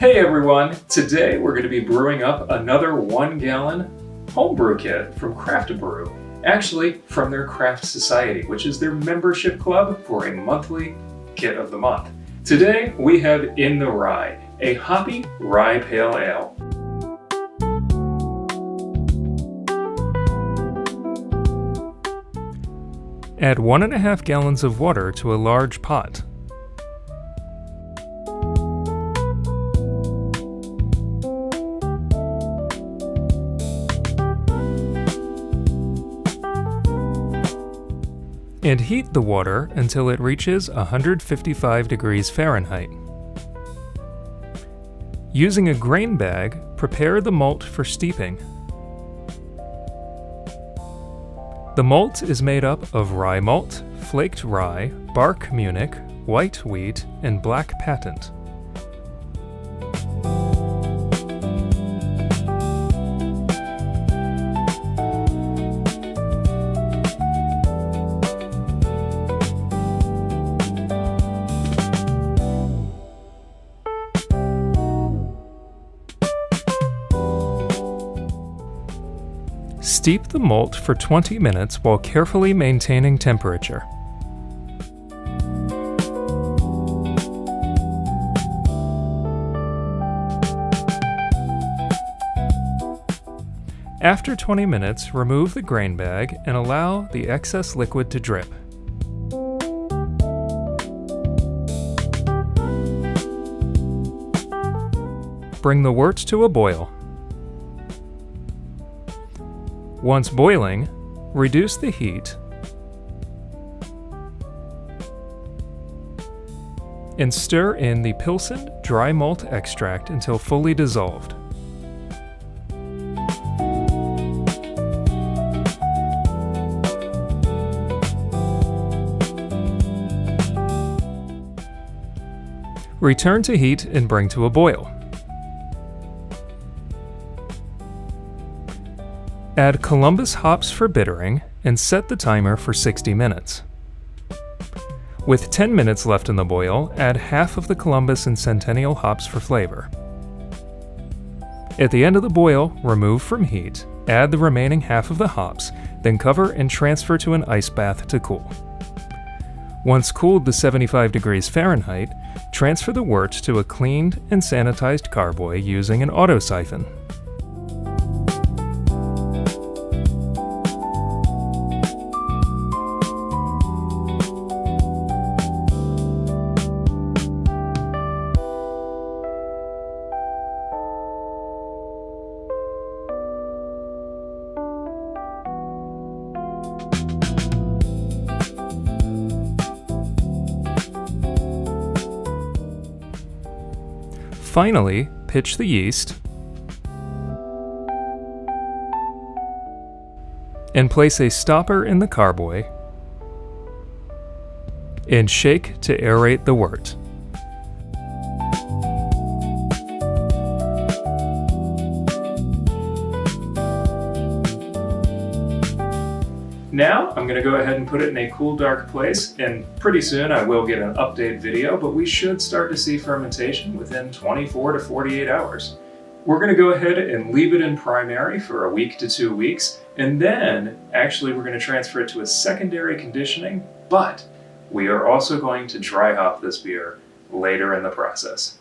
Hey everyone! Today we're going to be brewing up another 1-gallon homebrew kit from Craft Brew. Actually, from their Craft Society, which is their membership club for a monthly kit of the month. Today we have In The Rye, a Hoppy Rye Pale Ale. Add 1.5 gallons of water to a large pot. And heat the water until it reaches 155 degrees Fahrenheit. Using a grain bag, prepare the malt for steeping. The malt is made up of rye malt, flaked rye, bark Munich, white wheat, and black patent. Steep the malt for 20 minutes while carefully maintaining temperature. After 20 minutes, remove the grain bag and allow the excess liquid to drip. Bring the wort to a boil. Once boiling, reduce the heat and stir in the Pilsen dry malt extract until fully dissolved. Return to heat and bring to a boil. Add Columbus hops for bittering and set the timer for 60 minutes. With 10 minutes left in the boil, add half of the Columbus and Centennial hops for flavor. At the end of the boil, remove from heat, add the remaining half of the hops, then cover and transfer to an ice bath to cool. Once cooled to 75 degrees Fahrenheit, transfer the wort to a cleaned and sanitized carboy using an auto siphon. Finally, pitch the yeast and place a stopper in the carboy and shake to aerate the wort. Now, I'm going to go ahead and put it in a cool, dark place, and pretty soon I will get an update video, but we should start to see fermentation within 24 to 48 hours. We're going to go ahead and leave it in primary for a week to 2 weeks, and then actually we're going to transfer it to a secondary conditioning, but we are also going to dry hop this beer later in the process.